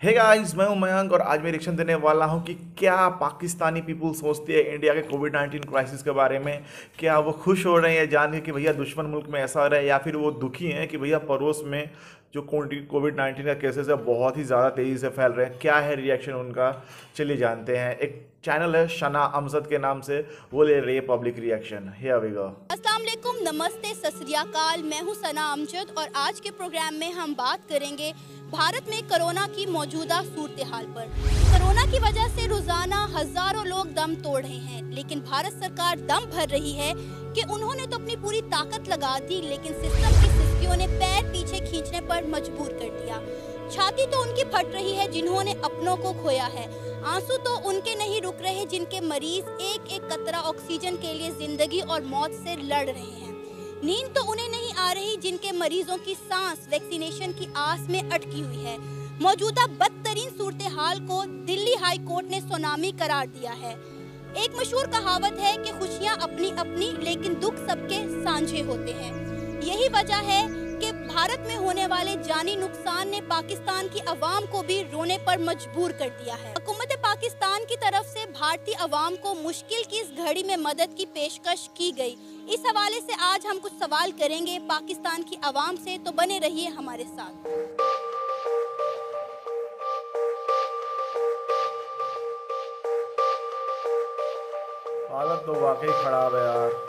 Hey guys, मैं हूं मयंक और आज मैं रिएक्शन देने वाला हूं कि क्या पाकिस्तानी पीपल सोचती है इंडिया के कोविड-19 क्राइसिस के बारे में। क्या वो खुश हो रहे हैं जान के कि भैया दुश्मन मुल्क में ऐसा हो रहा है, या फिर वो दुखी हैं कि भैया पड़ोस में जो कोविड-19 का केसेस है बहुत ही ज़्यादा तेज़ी से फैल रहे हैं। क्या है रिएक्शन उनका, चलिए जानते हैं। एक चैनल है शना अमजद के नाम से, वो ले रही है public reaction. Here we go. अस्सलाम वालेकुम, नमस्ते, सत श्री अकाल। मैं हूं सना अमजद और आज के प्रोग्राम में हम बात करेंगे भारत में कोरोना की मौजूदा सूरत हाल पर। कोरोना की वजह से रोजाना हजारों लोग दम तोड़ रहे हैं, लेकिन भारत सरकार दम भर रही है कि उन्होंने तो अपनी पूरी ताकत लगा दी, लेकिन सिस्टम की सिस्कियों ने पैर पीछे खींचने पर मजबूर कर दिया। छाती तो उनकी फट रही है जिन्होंने अपनों को खोया है, आंसू तो उनके नहीं रुक रहे जिनके मरीज एक एक कतरा ऑक्सीजन के लिए जिंदगी और मौत से लड़ रहे हैं। नींद तो उन्हें नहीं आ रही जिनके मरीजों की सांस वैक्सीनेशन की आस में अटकी हुई है। मौजूदा बदतरीन सूरत हाल को दिल्ली हाई कोर्ट ने सुनामी करार दिया है। एक मशहूर कहावत है कि खुशियां अपनी अपनी लेकिन दुख सबके साझे होते हैं। यही वजह है कि भारत में होने वाले जानी नुकसान ने पाकिस्तान की आवाम को भी रोने पर मजबूर कर दिया है। हुकूमत पाकिस्तान की तरफ से भारतीय आवाम को मुश्किल की इस घड़ी में मदद की पेशकश की गई। इस हवाले से आज हम कुछ सवाल करेंगे पाकिस्तान की आवाम से, तो बने रहिए हमारे साथ। हालत तो वाकई खराब है यार।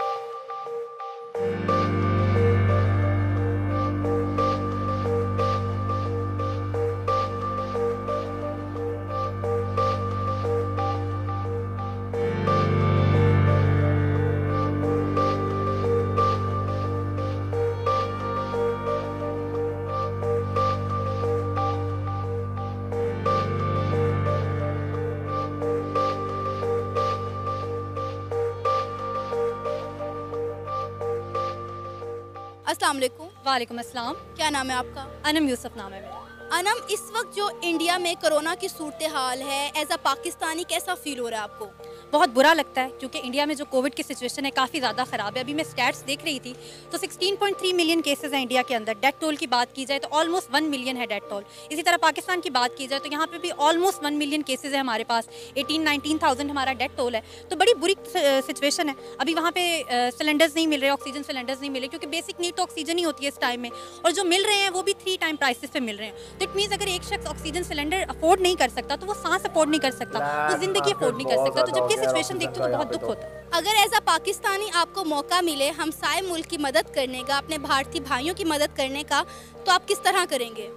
अस्सलाम वालेकुम। वालेकुम अस्सलाम। क्या नाम है आपका? अनम यूसुफ नाम है मेरा। अनम, इस वक्त जो इंडिया में कोरोना की सूरत हाल है, एज अ पाकिस्तानी कैसा फील हो रहा है आपको? बहुत बुरा लगता है क्योंकि इंडिया में जो कोविड की सिचुएशन है काफ़ी ज़्यादा ख़राब है। अभी मैं स्टैट्स देख रही थी तो 16.3 मिलियन केसेस हैं इंडिया के अंदर। डेथ टोल की बात की जाए तो ऑलमोस्ट 1 मिलियन है डेथ टोल। इसी तरह पाकिस्तान की बात की जाए तो यहाँ पे भी ऑलमोस्ट 1 मिलियन केसेस है हमारे पास। 18-19,000 हमारा डेथ टोल है, तो बड़ी बुरी सिचुएशन है। अभी वहाँ पे सिलेंडर्स नहीं मिल रहे, ऑक्सीजन सिलेंडर्स नहीं मिल रहे, क्योंकि बेसिक नीड तो ऑक्सीजन ही होती है इस टाइम में, और जो मिल रहे हैं वो भी 3 टाइम प्राइसेस पे मिल रहे हैं। तो इट मीन्स अगर एक शख्स ऑक्सीजन सिलेंडर अफोर्ड नहीं कर सकता तो वो सांस अफोर्ड नहीं कर सकता, वो जिंदगी अफोर्ड नहीं कर सकता। तो जब ये सिचुएशन देखती हूँ तो बहुत दुख होता है। अगर एज अ पाकिस्तानी आपको मौका मिले हमसाए मुल्क की मदद करने का, अपने भारतीय भाइयों की मदद करने का, तो आप किस तरह करेंगे?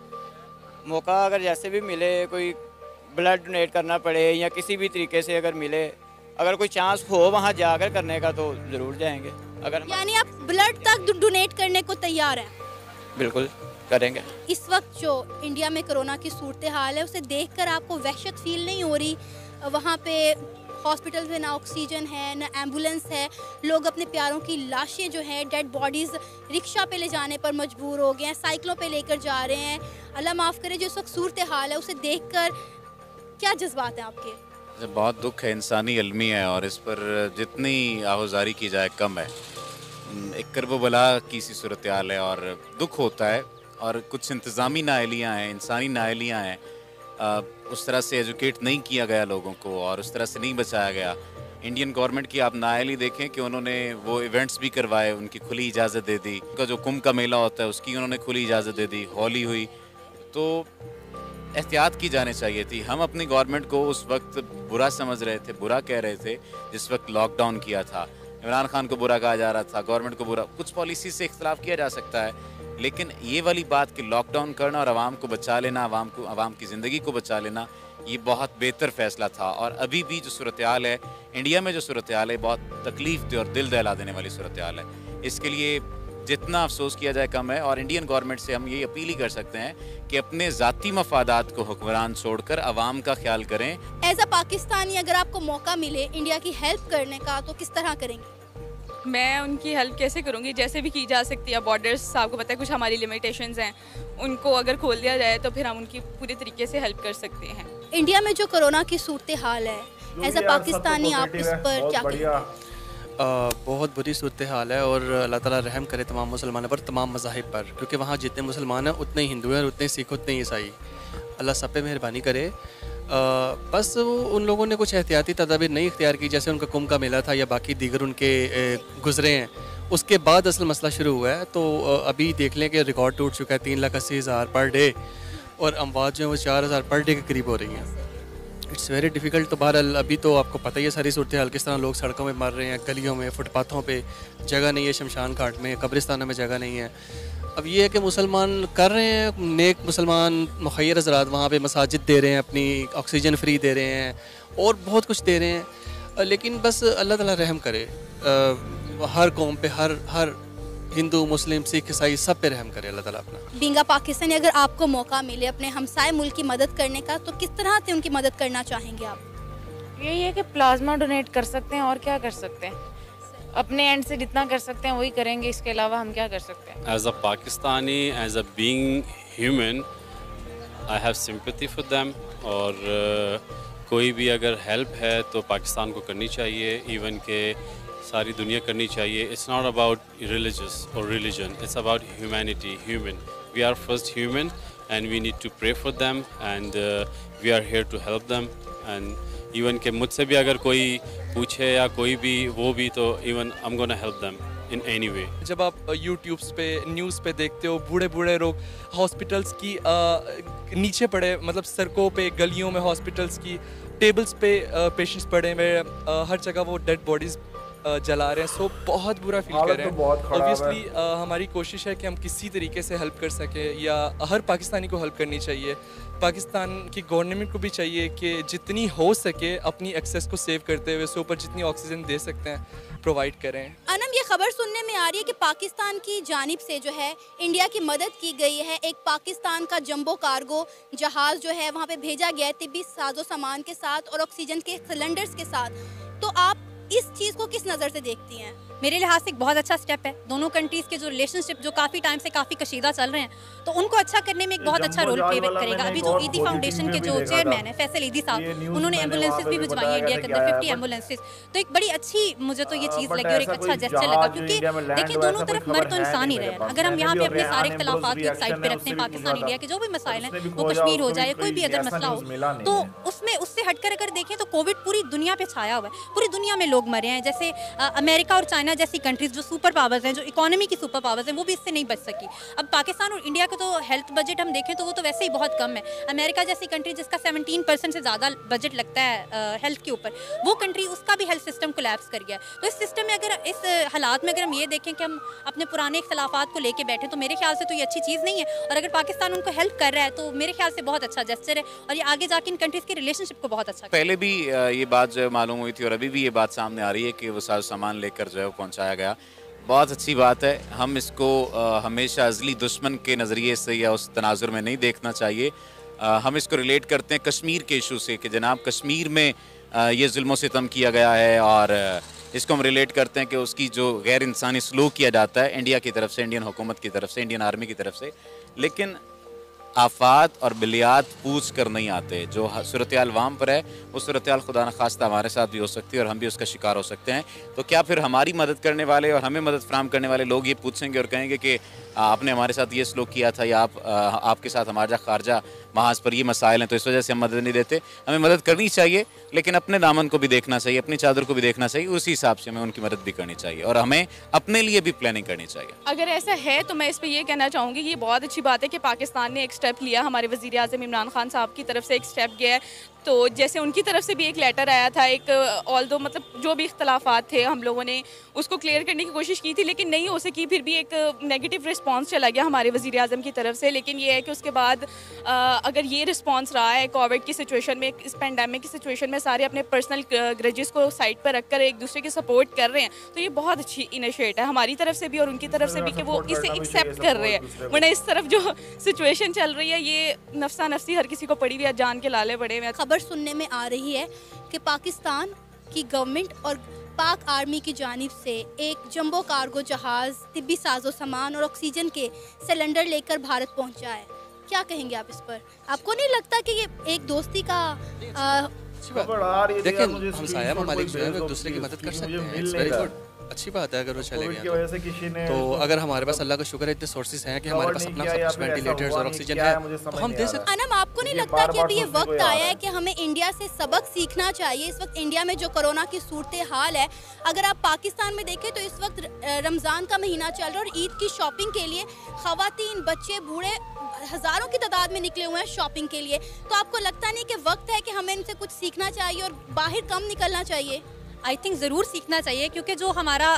मौका अगर जैसे भी मिले, कोई ब्लड डोनेट करना पड़े या किसी भी तरीके से अगर मिले, अगर कोई चांस हो वहाँ जाकर करने का तो ज़रूर जाएंगे। अगर यानी आप ब्लड तक डोनेट करने को तैयार हैं? बिल्कुल करेंगे। इस वक्त जो इंडिया में कोरोना की सूरत हाल है उसे देखकर आपको वहशत फील नहीं हो रही? वहाँ पे हॉस्पिटल में ना ऑक्सीजन है, ना एम्बुलेंस है, लोग अपने प्यारों की लाशें जो हैं, डेड बॉडीज़ रिक्शा पे ले जाने पर मजबूर हो गए हैं, साइकिलों पे लेकर जा रहे हैं। अल्लाह माफ़ करे, जो इस वक्त सूरत हाल है उसे देखकर क्या जज्बात हैं आपके? बहुत दुख है, इंसानी अलमी है, और इस पर जितनी आहुजारी की जाए कम है। एक करबला की सी सूरत हाल है और दुख होता है, और कुछ इंतज़ामी नाअहलियाँ हैं, इंसानी नाअहलियाँ हैं। उस तरह से एजुकेट नहीं किया गया लोगों को और उस तरह से नहीं बचाया गया। इंडियन गवर्नमेंट की आप नाअहली देखें कि उन्होंने वो इवेंट्स भी करवाए, उनकी खुली इजाज़त दे दी। उनका जो कुंभ का मेला होता है उसकी उन्होंने खुली इजाज़त दे दी, होली हुई। तो एहतियात की जानी चाहिए थी। हम अपनी गवर्नमेंट को उस वक्त बुरा समझ रहे थे, बुरा कह रहे थे जिस वक्त लॉकडाउन किया था। इमरान खान को बुरा कहा जा रहा था, गवर्नमेंट को बुरा। कुछ पॉलिसी से इख्तलाफ किया जा सकता है, लेकिन ये वाली बात कि लॉकडाउन करना और आवाम को बचा लेना, आवाम की ज़िंदगी को बचा लेना, ये बहुत बेहतर फ़ैसला था। और अभी भी जो सूरत हाल है इंडिया में, जो सूरत हाल है बहुत तकलीफ़ दे और दिल दहला देने वाली सूरत हाल है। इसके लिए जितना अफसोस किया जाए कम है, और इंडियन गवर्नमेंट से हम ये अपील ही कर सकते हैं कि अपने ज़ाती मफादात को हुक्मरान छोड़कर आवाम का ख्याल करें। एज अ पाकिस्तानी अगर आपको मौका मिले इंडिया की हेल्प करने का, तो किस तरह करेंगे? मैं उनकी हेल्प कैसे करूँगी? जैसे भी की जा सकती है। बॉर्डर्स आपको पता है कुछ हमारी लिमिटेशंस हैं, उनको अगर खोल दिया जाए तो फिर हम उनकी पूरी तरीके से हेल्प कर सकते हैं। इंडिया में जो कोरोना की सूरत हाल है, एज अ पाकिस्तानी आप इस पर क्या कहेंगे? बहुत बुरी सूरत हाल है, और अल्लाह ताला रहम करे तमाम मुसलमानों पर, तमाम मज़ाहिब पर, क्योंकि वहाँ जितने मुसलमान हैं उतने ही हिंदू हैं, और उतने सिख, उतने ही ईसाई। अल्लाह सब पे मेहरबानी करे। बस उन लोगों ने कुछ एहतियाती तदाबीर नहीं इख्तियार की, जैसे उनका कुंभ का मेला था या बाकी दीगर उनके गुजरे हैं, उसके बाद असल मसला शुरू हुआ है। तो अभी देख लें कि रिकॉर्ड टूट चुका है 3,80,000 पर डे, और अमवात जो है वो 4,000 पर डे के करीब हो रही हैं। It's very difficult. तो बहरहाल अभी तो आपको पता ही है सारी सूरत हाल, किस तरह लोग सड़कों में मर रहे हैं, गलियों में, फुटपाथों पे जगह नहीं है, शमशान घाट में, कब्रिस्तानों में जगह नहीं है। अब ये है कि मुसलमान कर रहे हैं, नेक मुसलमान मुखैर हज़रात वहाँ पे मसाजिद दे रहे हैं, अपनी ऑक्सीजन फ्री दे रहे हैं और बहुत कुछ दे रहे हैं, लेकिन बस अल्लाह ताला रहम करे, हर कौम पे, हर हिंदू, मुस्लिम, सिख, ईसाई सब पे रहम करे अल्लाह ताला अपना। बींगा पाकिस्तानी, अगर आपको मौका मिले अपने हमसाए मुल्क की मदद करने का, तो किस तरह से उनकी मदद करना चाहेंगे आप? यही है कि प्लाज्मा डोनेट कर सकते हैं, और क्या कर सकते हैं, अपने एंड से जितना कर सकते हैं वही करेंगे, इसके अलावा हम क्या कर सकते हैं। As a Pakistani, as a being human, I have sympathy for them, और कोई भी अगर हेल्प है तो पाकिस्तान को करनी चाहिए, इवन के सारी दुनिया करनी चाहिए। इट्स नॉट अबाउट रिलीजियस और religion, it's about humanity, human. We are first human and we need to pray for them, and we are here to help them. And even के मुझसे भी अगर कोई पूछे या कोई भी वो भी, तो even I am gonna help them in any way. जब आप यूट्यूब्स पे, न्यूज़ पे देखते हो बूढ़े बूढ़े लोग हॉस्पिटल्स की नीचे पड़े, मतलब सड़कों पे, गलियों में हॉस्पिटल्स की टेबल्स पे पेशेंट्स पड़े हुए, हर जगह वो डेड बॉडीज़ जला रहे हैं। सो बहुत बुरा फील कर रहे हैं। ऑब्वियसली हमारी कोशिश है कि हम किसी तरीके से हेल्प कर सकें, या हर पाकिस्तानी को हेल्प करनी चाहिए। पाकिस्तान की गवर्नमेंट को भी चाहिए कि जितनी हो सके अपनी एक्सेस को सेव करते हुए सो पर जितनी ऑक्सीजन दे सकते हैं प्रोवाइड करें। अनम, ये खबर सुनने में आ रही है कि पाकिस्तान की जानिब से जो है इंडिया की मदद की गई है। एक पाकिस्तान का जंबो कार्गो जहाज़ जो है वहाँ पे भेजा गया है तिब्बी साजो सामान के साथ और ऑक्सीजन के सिलेंडर्स के साथ। तो आप इस चीज़ को किस नज़र से देखती हैं? मेरे लिहाज से एक बहुत अच्छा स्टेप है। दोनों कंट्रीज़ के जो रिलेशनशिप जो काफ़ी टाइम से काफ़ी कशीदा चल रहे हैं, तो उनको अच्छा करने में एक बहुत अच्छा रोल प्ले करेगा। अभी जो ईदी फाउंडेशन के जो चेयरमैन है फैसल ईदी साहब, उन्होंने एम्बुलेंसेज भी भिजवाई है इंडिया के अंदर, 50 एम्बुलेंसेज। तो एक बड़ी अच्छी मुझे तो ये चीज़ लगी और एक अच्छा जेस्चर लगा, क्योंकि देखिए दोनों तरफ मर तो इंसान ही रहे हैं। अगर हम यहाँ पे अपने सारे इख्तलाफात को एक साइड पे रखते हैं, पाकिस्तान इंडिया के जो भी मसाइल हैं, वो कश्मीर हो जाए, कोई भी अदर मसला हो, तो उसमें उससे हटकर अगर देखें तो कोविड पूरी दुनिया पे छाया हुआ है, पूरी दुनिया में लोग मरे हैं। जैसे अमेरिका और चाइना जैसी कंट्रीज जो सुपर पावर्स हैं, जो इकोनॉमी की सुपर पावर्स हैं, वो भी इससे नहीं बच सकी। अब पाकिस्तान और इंडिया का तो हेल्थ बजट हम देखें तो वो तो वैसे ही बहुत कम है। अमेरिका जैसी कंट्री जिसका 17% से ज़्यादा बजट लगता है हेल्थ के ऊपर, वो कंट्री उसका भी हेल्थ सिस्टम कोलैप्स कर गया। तो इस सिस्टम में अगर इस हालात में अगर हम ये देखें कि हम अपने पुराने इख्तलाफात को लेके बैठे, तो मेरे ख्याल से तो ये अच्छी चीज़ नहीं है। और अगर पाकिस्तान उनको हेल्प कर रहा है तो मेरे ख्याल से बहुत अच्छा जेस्चर है, और ये आगे जाके इन कंट्रीज़ के रिलेशनशिप को बहुत अच्छा। पहले भी ये बात जो मालूम हुई थी और अभी भी ये बात सामने आ रही है कि वो सारा सामान लेकर जो है वो पहुँचाया गया। बहुत अच्छी बात है। हम इसको हमेशा अज़ली दुश्मन के नज़रिए से या उस तनाजुर में नहीं देखना चाहिए। हम इसको रिलेट करते हैं कश्मीर के इशू से कि जनाब कश्मीर में ये जुल्म सितम किया गया है, और इसको हम रिलेट करते हैं कि उसकी जो गैर इंसानी सलूक किया जाता है इंडिया की तरफ से, इंडियन हुकूमत की तरफ से, इंडियन आर्मी की तरफ से। लेकिन आफात और बिलियात पूछ कर नहीं आते। जो सूरत हाल वाम पर है वो सूरत हाल खुदा न खास्ता हमारे साथ भी हो सकती है और हम भी उसका शिकार हो सकते हैं। तो क्या फिर हमारी मदद करने वाले और हमें मदद फराहम करने वाले लोग ये पूछेंगे और कहेंगे कि आपने हमारे साथ ये सलूक किया था, या आपके साथ हमारा खारजा महाज पर ये मसाइल हैं, तो इस वजह से हम मदद नहीं देते? हमें मदद करनी चाहिए, लेकिन अपने दामन को भी देखना चाहिए, अपनी चादर को भी देखना चाहिए, उसी हिसाब से हमें उनकी मदद भी करनी चाहिए और हमें अपने लिए भी प्लानिंग करनी चाहिए। अगर ऐसा है तो मैं इस पर ये कहना चाहूँगी कि ये बहुत अच्छी बात है कि पाकिस्तान ने एक स्टेप लिया, हमारे वज़ीर आज़म इमरान खान साहब की तरफ से एक स्टेप गया है। तो जैसे उनकी तरफ से भी एक लेटर आया था, एक ऑल्दो मतलब जो भी इख्तलाफात थे हम लोगों ने उसको क्लियर करने की कोशिश की थी, लेकिन नहीं हो सकी। फिर भी एक नेगेटिव रिस्पांस चला गया हमारे वज़ीर आज़म की तरफ से। लेकिन ये है कि उसके बाद अगर ये रिस्पांस रहा है कोविड की सिचुएशन में, इस पेंडेमिक की सिचुएशन में, सारे अपने पर्सनल ग्रजेस को साइड पर रखकर एक दूसरे की सपोर्ट कर रहे हैं, तो ये बहुत अच्छी इनिशिएटिव है हमारी तरफ से भी और उनकी तरफ से भी कि वो इसे एक्सेप्ट कर रहे हैं। वरना इस तरफ जो सिचुएशन चल रही है ये नफसा नफसी हर किसी को पड़ी हुई है, जान के लाले पड़े हुए। खबर सुनने में आ रही है कि पाकिस्तान की गवर्नमेंट और पाक आर्मी की जानिब से एक जंबो कार्गो जहाज़ तिब्बी साजो सामान और ऑक्सीजन के सिलेंडर लेकर भारत पहुंचा है। क्या कहेंगे आप इस पर? आपको नहीं लगता कि ये एक दोस्ती का देखिए हमसाया ममालिक जो है वो एक दूसरे की मदद कर सकते हैं, इट्स वेरी गुड। अच्छी बात है अगर वो चले कोविड की गए वजह से किसी ने तो उसको अगर हमारे पास अल्लाह का शुक्र है इतने सोर्सेज हैं कि हमारे पास नहीं अपना किया सब या कुछ फिर ऐसा वेंटिलेटर्स हुआ और नहीं, ऑक्सीजन क्या है है, मुझे तो समझ हम नहीं दे आ रहा सकते है। अनम, आपको नहीं ये लगता कि बार-बार अभी ये सोचने को वक्त ही आ आया रहा है है। कि हमें इंडिया से सबक सीखना चाहिए? इस वक्त इंडिया में जो कोरोना की सूरत हाल है, अगर आप पाकिस्तान में देखें तो इस वक्त रमज़ान का महीना चल रहा है और ईद की शॉपिंग के लिए ख़वातीन, बच्चे, बूढ़े हज़ारों की तादाद में निकले हुए हैं शॉपिंग के लिए। तो आपको लगता नहीं कि वक्त है कि हमें इनसे कुछ सीखना चाहिए और बाहर कम निकलना चाहिए? आई थिंक ज़रूर सीखना चाहिए, क्योंकि जो हमारा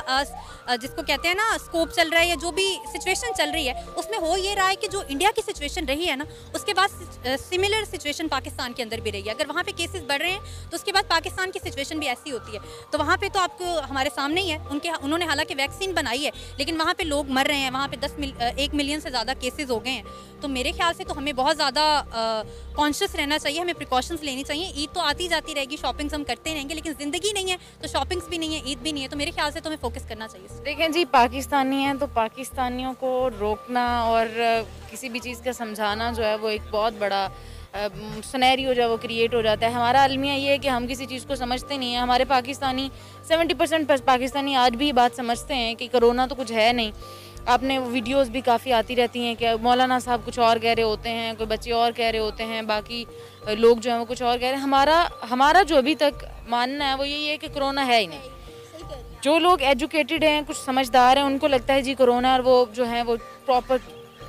जिसको कहते हैं ना स्कोप चल रहा है या जो भी सिचुएशन चल रही है उसमें हो ये रहा है कि जो इंडिया की सिचुएशन रही है ना, उसके बाद सिमिलर सिचुएशन पाकिस्तान के अंदर भी रही है। अगर वहाँ पे केसेस बढ़ रहे हैं तो उसके बाद पाकिस्तान की सिचुएशन भी ऐसी होती है। तो वहाँ पे तो आपको हमारे सामने ही है, उन्होंने हालांकि वैक्सीन बनाई है लेकिन वहाँ पे लोग मर रहे हैं, वहाँ पे 1 मिलियन से ज़्यादा केसेस हो गए हैं। तो मेरे ख्याल से तो हमें बहुत ज़्यादा कॉन्शियस रहना चाहिए, हमें प्रिकॉशंस लेनी चाहिए। ईद तो आती जाती रहेगी, शॉपिंग्स हम करते रहेंगे, लेकिन ज़िंदगी नहीं है तो शॉपिंग्स भी नहीं है, ईद भी नहीं है। तो मेरे ख्याल से तो हमें फोकस करना चाहिए। देखें जी, पाकिस्तानी हैं तो पाकिस्तानियों को रोकना और किसी भी चीज़ का समझाना जो है वो एक बहुत बड़ा सिनेरियो जो है वो क्रिएट हो जाता है। हमारा अलमिया ये है कि हम किसी चीज़ को समझते नहीं हैं। हमारे पाकिस्तानी 70% पाकिस्तानी आज भी ये बात समझते हैं कि कोरोना तो कुछ है नहीं। आपने वीडियोस भी काफ़ी आती रहती हैं कि मौलाना साहब कुछ और कह रहे होते हैं, कोई बच्चे और कह रहे होते हैं, बाकी लोग जो हैं वो कुछ और कह रहे हैं। हमारा जो अभी तक मानना है वो यही है कि कोरोना है ही नहीं। जो लोग एजुकेटेड हैं, कुछ समझदार हैं, उनको लगता है जी कोरोना, और वो जो है वो प्रॉपर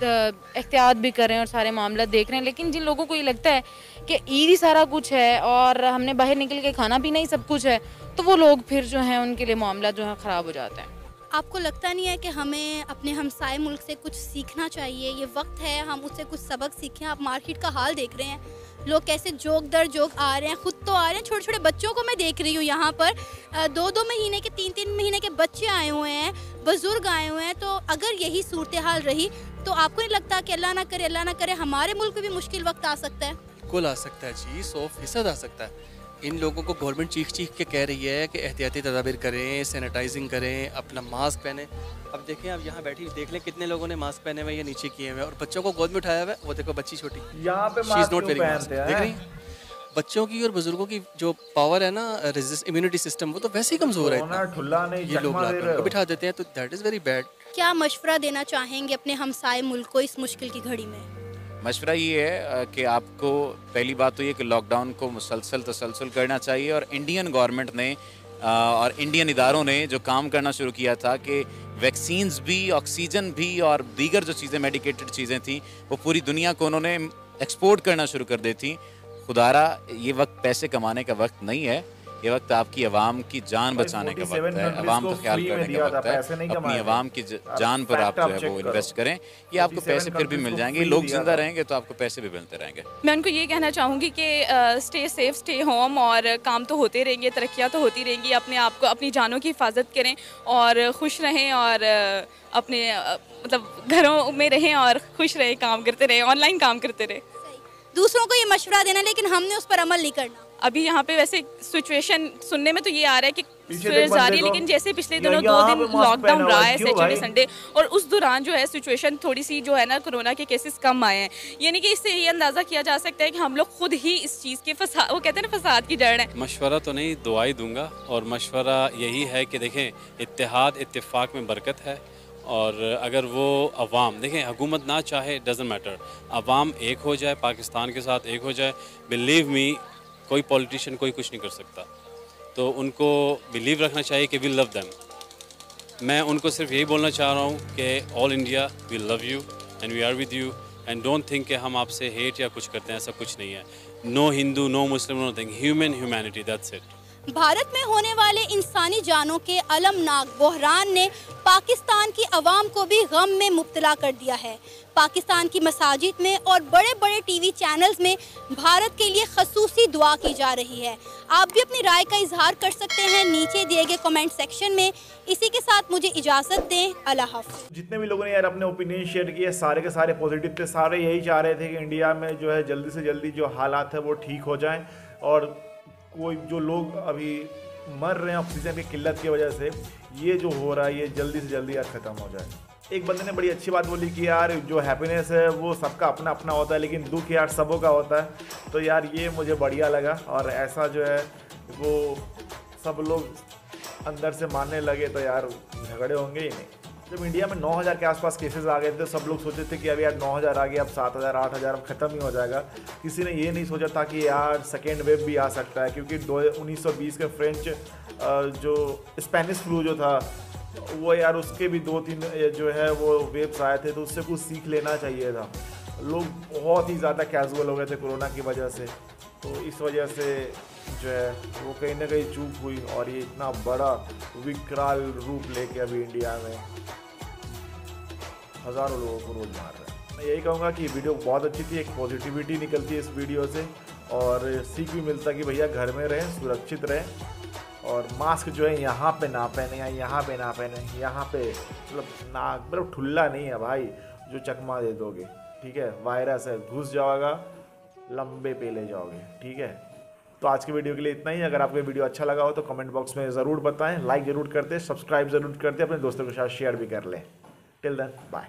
एहतियात भी कर रहे हैं और सारे मामला देख रहे हैं। लेकिन जिन लोगों को ये लगता है कि ईद ही सारा कुछ है और हमने बाहर निकल के खाना पीना ही सब कुछ है, तो वो लोग फिर जो है उनके लिए मामला जो है ख़राब हो जाता है। आपको लगता नहीं है कि हमें अपने हमसाए मुल्क से कुछ सीखना चाहिए? ये वक्त है हम उससे कुछ सबक सीखें। आप मार्केट का हाल देख रहे हैं, लोग कैसे जोक दर जोक आ रहे हैं, खुद तो आ रहे हैं, छोटे छोटे बच्चों को मैं देख रही हूँ यहाँ पर 2-2 महीने के 3-3 महीने के बच्चे आए हुए हैं, बुजुर्ग आए हुए हैं। तो अगर यही सूरत हाल रही तो आपको नहीं लगता कि अल्लाह ना करे हमारे मुल्क में भी मुश्किल वक्त आ सकता है? बिल्कुल आ सकता है जी, 100% आ सकता है। इन लोगों को गवर्नमेंट चीख के कह रही है कि एहतियाती तदाबीर करें, सैनिटाइजिंग करें, अपना मास्क पहने। अब देखें, अब यहाँ बैठी देख लें कितने लोगों ने मास्क पहने हुए या नीचे किए हुए, और बच्चों को गोद में उठाया हुआ है। वो देखो बच्ची छोटी, यहाँ पे she is not wearing mask. पहनते देख हैं। रही हैं? बच्चों की और बुजुर्गों की जो पावर है ना, इम्यूनिटी सिस्टम, वो तो वैसे ही कमजोर है इतना। ठुल्ला नहीं, ये लोग चकमा दे लाकर रहे उनको हो। बिठा देते हैं, तो दैट इज़ वेरी बैड। क्या मशवरा देना चाहेंगे अपने हमसाए मुल्क को इस मुश्किल की घड़ी में? मशवरा ये है कि आपको पहली बात तो ये कि लॉकडाउन को तसलसल करना चाहिए, और इंडियन गवर्नमेंट ने और इंडियन इदारों ने जो काम करना शुरू किया था कि वैक्सीन्स भी, ऑक्सीजन भी और दीगर जो चीज़ें मेडिकेटेड चीज़ें थी वो पूरी दुनिया को उन्होंने एक्सपोर्ट करना शुरू कर दी थी। खुदारा ये वक्त पैसे कमाने का वक्त नहीं है, ये वक्त आपकी आवाम की जान बचाने का वक्त है, आवाम का ख्याल करने का वक्त है। अपनी आवाम की जान पर आप जो है वो इन्वेस्ट करें, ये आपको पैसे फिर भी मिल जाएंगे, लोग जिंदा रहेंगे तो आपको पैसे भी मिलते रहेंगे। मैं उनको ये कहना चाहूँगी कि स्टे सेफ, स्टे होम, और काम तो होते रहेंगे, तरक्कियाँ तो होती रहेंगी। अपने आप को, अपनी जानों की हिफाजत करें और खुश रहें, और अपने मतलब घरों में रहें और खुश रहें, काम करते रहें, ऑनलाइन काम करते रहें। दूसरों को ये मशवरा देना, लेकिन हमने उस पर अमल नहीं करना। अभी यहाँ पे वैसे सिचुएशन सुनने में तो ये आ रहा है कि पीछे देख बंदे जारी है, को। लेकिन जैसे पिछले या दिनों 2 यहाँ दिन पे मास्क लॉकडाउन पहना रहा हुआ है, क्यों सैटरडे भाई? संडे, और उस दौरान जो है सिचुएशन थोड़ी सी जो है ना, कोरोना के केसेस कम आए हैं। यानी कि इससे ये अंदाज़ा किया जा सकता है कि हम लोग खुद ही इस चीज़ के फसाद, वो कहते हैं ना, फसाद की जड़ है। मशवरा तो नहीं, दुआई दूंगा, और मशवरा यही है कि देखें, इत्तेहाद इत्तेफाक में बरकत है, और अगर वो अवाम, देखें, हुकूमत ना चाहे, डजेंट मैटर, अवाम एक हो जाए, पाकिस्तान के साथ एक हो जाए, बिलीव मी, कोई पॉलिटिशियन कोई कुछ नहीं कर सकता। तो उनको बिलीव रखना चाहिए कि वी लव देम। मैं उनको सिर्फ यही बोलना चाह रहा हूँ कि all India we love you and we are with you, and don't think कि हम आपसे हेट या कुछ करते हैं, ऐसा कुछ नहीं है। No Hindu, no Muslim, no thing, humanity, that's it. Bharat में होने वाले इंसानी जानों के अलमनाक बहरान ने पाकिस्तान की आवाम को भी गम में मुब्तला कर दिया है। पाकिस्तान की मसाजिद में और बड़े बड़े टीवी चैनल्स में भारत के लिए खसूसी दुआ की जा रही है। आप भी अपनी राय का इजहार कर सकते हैं नीचे दिए गए कमेंट सेक्शन में। इसी के साथ मुझे इजाज़त दें, अल्लाह हाफ़िज़। जितने भी लोगों ने यार अपने ओपिनियन शेयर किए, सारे के सारे पॉजिटिव थे। सारे यही चाह रहे थे कि इंडिया में जो है जल्दी से जल्दी जो हालात है वो ठीक हो जाएं, और कोई जो लोग अभी मर रहे हैं ऑक्सीजन की किल्लत की वजह से, ये जो हो रहा है ये जल्दी से जल्दी यार ख़त्म हो जाए। एक बंदे ने बड़ी अच्छी बात बोली कि यार जो हैप्पीनेस है वो सबका अपना अपना होता है, लेकिन दुख यार सबों का होता है। तो यार ये मुझे बढ़िया लगा, और ऐसा जो है वो सब लोग अंदर से मानने लगे तो यार झगड़े होंगे ही नहीं। जब इंडिया में 9000 के आसपास केसेस आ गए थे, सब लोग सोचे थे कि अब यार 9000 आ गया, अब 7000 8000 अब ख़त्म ही हो जाएगा। किसी ने ये नहीं सोचा था कि यार सेकेंड वेव भी आ सकता है, क्योंकि 1920 के फ्रेंच जो स्पेनिश फ्लू जो था वो यार उसके भी 2-3 जो है वो वेव्स आए थे, तो उससे कुछ सीख लेना चाहिए था। लोग बहुत ही ज़्यादा कैजुअल हो गए थे कोरोना की वजह से, तो इस वजह से जो है वो कहीं ना कहीं चूक हुई और ये इतना बड़ा विकराल रूप लेके अभी इंडिया में हज़ारों लोगों को रोज़ मार रहे हैं। मैं यही कहूँगा कि वीडियो बहुत अच्छी थी, एक पॉजिटिविटी निकलती है इस वीडियो से और सीख भी मिलता है कि भैया घर में रहें, सुरक्षित रहें और मास्क जो है यहाँ पे ना पहने या यहाँ पे ना पहने, यहाँ पे मतलब ठुल्ला नहीं है भाई जो चकमा दे दोगे, ठीक है। वायरस है, घुस जाओगा, लंबे पे ले जाओगे, ठीक है। तो आज के वीडियो के लिए इतना ही। अगर आपको वीडियो अच्छा लगा हो तो कमेंट बॉक्स में ज़रूर बताएं, लाइक ज़रूर करते, सब्सक्राइब ज़रूर करते, अपने दोस्तों के साथ शेयर भी कर लें। Till then bye.